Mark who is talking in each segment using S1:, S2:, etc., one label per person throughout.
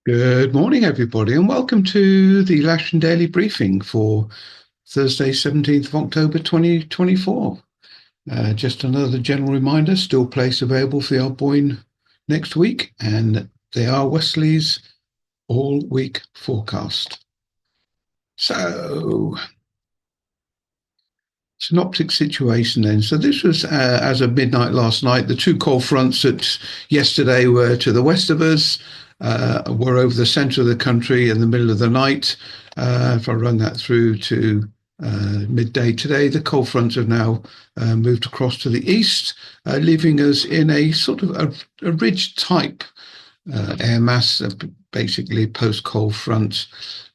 S1: Good morning, everybody, and welcome to the Lasham Daily Briefing for Thursday, 17th of October, 2024. Just another general reminder, still place available for the Old Boyne next week, and they are Wesley's all-week forecast. So, synoptic situation then. So this was as of midnight last night. The two cold fronts that yesterday were to the west of us were over the centre of the country in the middle of the night. If I run that through to midday today, the cold fronts have now moved across to the east, leaving us in a sort of a ridge type air mass, basically post cold front.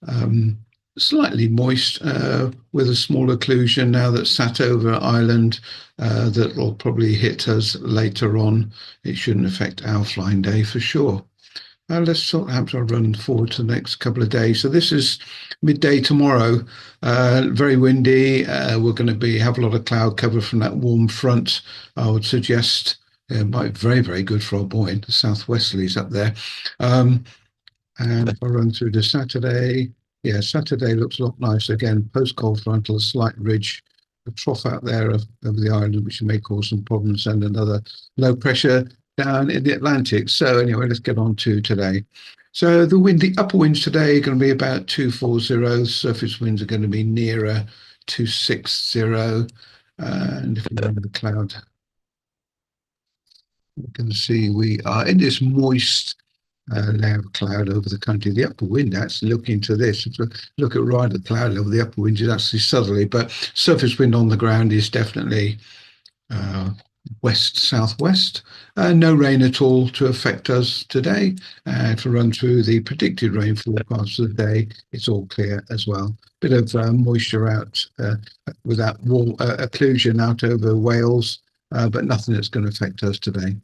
S1: Um, Slightly moist with a small occlusion now that's sat over Ireland that will probably hit us later on. It shouldn't affect our flying day for sure. Let's sort perhaps I'll run forward to the next couple of days. So this is midday tomorrow. Very windy. We're going to be have a lot of cloud cover from that warm front. I would suggest it might be very, very good for our boy. The southwesterlies up there. Um, and if I run through to Saturday, yeah, Saturday looks a lot nicer. Again, post cold frontal, a slight ridge, a trough out there over the island, which may cause some problems, and another low pressure down in the Atlantic. So anyway, let's get on to today. So the upper winds today are going to be about 240. Surface winds are going to be nearer 260. And if we go to the cloud, you can see we are in this moist layer of cloud over the country. The upper wind actually looking to this. If you look at right at cloud level, the upper wind is actually southerly, but surface wind on the ground is definitely uh, west southwest. No rain at all to affect us today. And if I run through the predicted rain forecast of the day, it's all clear as well. Bit of moisture out with that wall occlusion out over Wales, but nothing that's going to affect us today.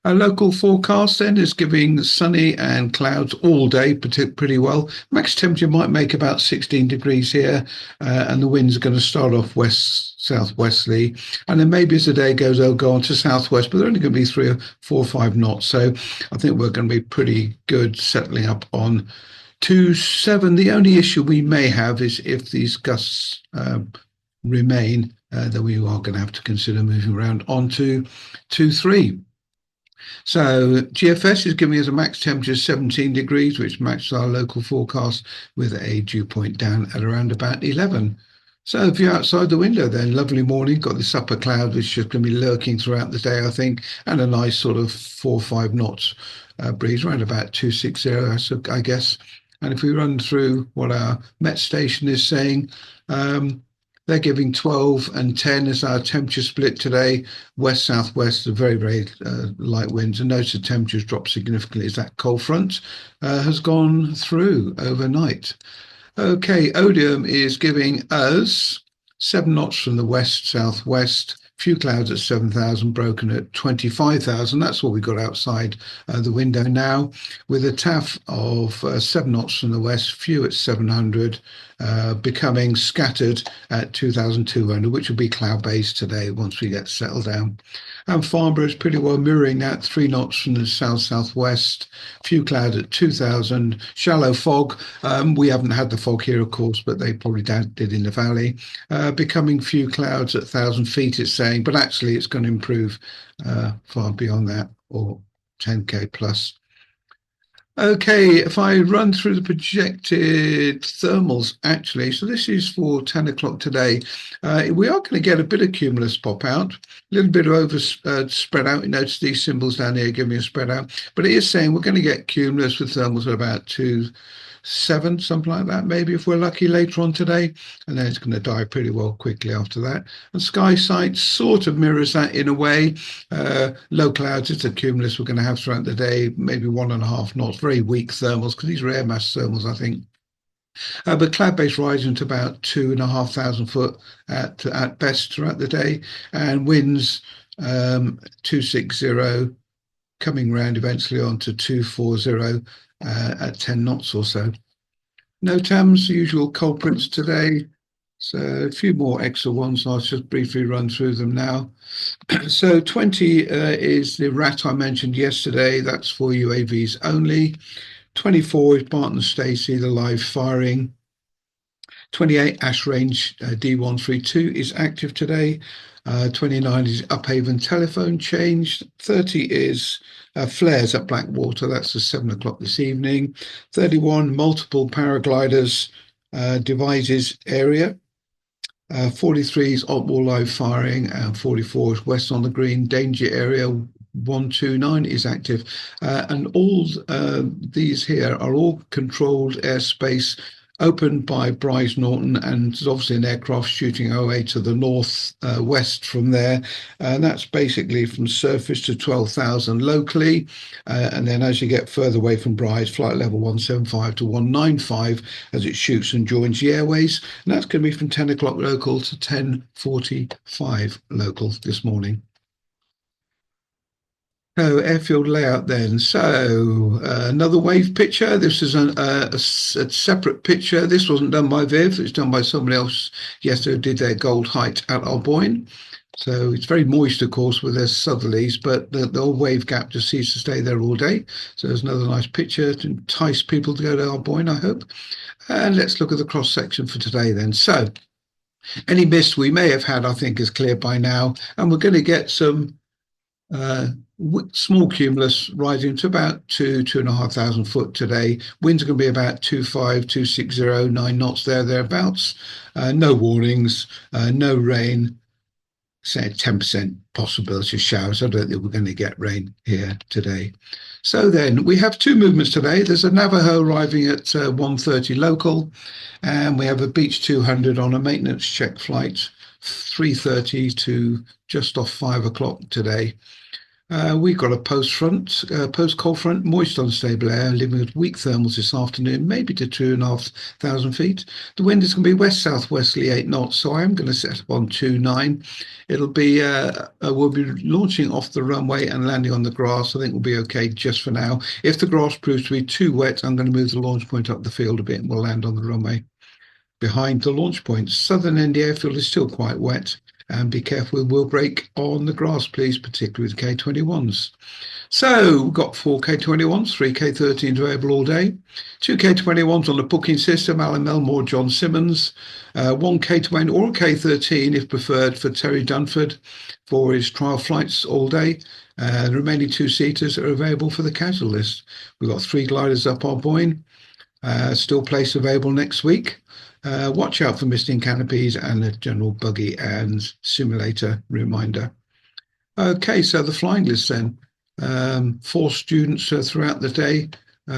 S1: Our local forecast then is giving sunny and clouds all day pretty well. Max temperature might make about 16 degrees here, and the winds are going to start off west southwesterly, and then maybe as the day goes, they'll go on to southwest, but they're only going to be 3 or 4 or 5 knots. So I think we're going to be pretty good settling up on 2-7. The only issue we may have is if these gusts remain, then we are going to have to consider moving around onto 2-3. So GFS is giving us a max temperature of 17 degrees, which matches our local forecast with a dew point down at around about 11. So if you're outside the window, then lovely morning, got this upper cloud, which is going to be lurking throughout the day, I think, and a nice sort of 4 or 5 knots breeze, around about 260, I guess. And if we run through what our Met station is saying, they're giving 12 and 10 as our temperature split today. West southwest, very, very light winds. And notice the temperatures dropped significantly as that cold front has gone through overnight. Okay, Odium is giving us 7 knots from the west southwest. Few clouds at 7,000, broken at 25,000. That's what we got outside the window now, with a TAF of 7 knots from the west, few at 700, becoming scattered at 2,200, which will be cloud based today once we get settled down. And Farnborough is pretty well mirroring that, 3 knots from the south southwest, few cloud at 2,000, shallow fog. We haven't had the fog here, of course, but they probably did in the valley. Becoming few clouds at 1,000 feet, it's saying, but actually it's going to improve far beyond that, or 10K plus. Okay, if I run through the projected thermals, actually, so this is for 10 o'clock today. We are going to get a bit of cumulus pop out, a little bit of over spread out. You notice these symbols down here give me a spread out, but it is saying we're going to get cumulus with thermals at about 2.7, something like that, maybe if we're lucky later on today. And then it's going to die pretty well quickly after that. And sky sight sort of mirrors that in a way. Low clouds, it's a cumulus we're going to have throughout the day, maybe 1.5 knots, very weak thermals, because these are air mass thermals, I think. But cloud base rising to about 2,500 foot at best throughout the day, and winds 260, coming round eventually on to 240 at 10 knots or so. No TAMS, usual culprits today. So a few more extra ones. I'll just briefly run through them now. So 20 is the RAT I mentioned yesterday. That's for UAVs only. 24 is Barton Stacey, the live firing. 28 Ash Range D132 is active today. 29 is Uphaven telephone change. 30 is flares at Blackwater. That's at 7 o'clock this evening. 31 multiple paragliders devices area. 43 is Otwell live firing, and 44 is West on the Green danger area. 129 is active, and all these here are all controlled airspace opened by Bryce Norton, and there's obviously an aircraft shooting away to the north west from there, and that's basically from surface to 12,000 locally, and then as you get further away from Bryce, flight level 175 to 195 as it shoots and joins the airways, and that's going to be from 10 o'clock local to 10:45 local this morning. So airfield layout then. So another wave picture. This is a separate picture. This wasn't done by Viv. It's done by somebody else yesterday who did their gold height at Alboyne. So it's very moist, of course, with their southerlies, but the old wave gap just seems to stay there all day. So there's another nice picture to entice people to go to Alboyne, I hope. And let's look at the cross section for today then. So any mist we may have had, I think, is clear by now. And we're going to get some small cumulus rising to about 2,500 foot today. Winds are going to be about 25, 260, 9 knots thereabouts. No warnings, no rain. Say 10% possibility of showers. I don't think we're going to get rain here today. So then we have two movements today. There's a Navajo arriving at 1:30 local, and we have a Beach 200 on a maintenance check flight 3:30 to just off 5 o'clock today. We've got a post-cold front, moist unstable air, leaving with weak thermals this afternoon, maybe to 2,500 feet. The wind is going to be west-southwesterly 8 knots, so I am going to set up on 29. It'll be, we'll be launching off the runway and landing on the grass. I think we'll be okay just for now. If the grass proves to be too wet, I'm going to move the launch point up the field a bit and we'll land on the runway behind the launch point. Southern end airfield is still quite wet. And be careful with wheel brake on the grass, please, particularly with K21s. So we've got 4 K21s, 3 K13s available all day, 2 K21s on the booking system, Alan Melmore, John Simmons, 1 K20 or a K13 if preferred for Terry Dunford for his trial flights all day. The remaining 2-seaters are available for the casual list. We've got 3 gliders up our Boyne, still place available next week. Watch out for misting canopies and a general buggy and simulator reminder. Okay, so the flying list then. 4 students throughout the day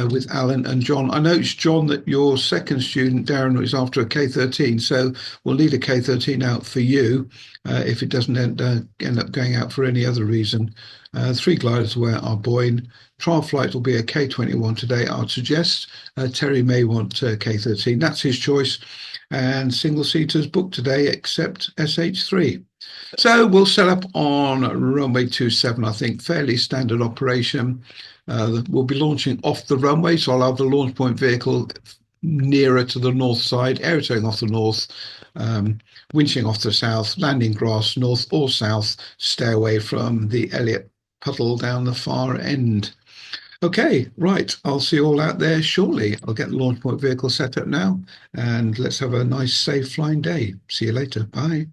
S1: with Alan and John. I noticed, John, that your second student, Darren, is after a K13, so we'll need a K13 out for you if it doesn't end up going out for any other reason. 3 gliders away at our Boyne. Trial flight will be a K21 today, I'd suggest. Terry may want K13. That's his choice. And single seaters booked today except SH3. So we'll set up on runway 27, I think, fairly standard operation. We'll be launching off the runway, so I'll have the launch point vehicle nearer to the north side, aerotaking off the north, winching off the south, landing grass north or south, stay away from the Elliott puddle down the far end. Okay, right. I'll see you all out there shortly. I'll get the launch point vehicle set up now, and let's have a nice, safe flying day. See you later. Bye.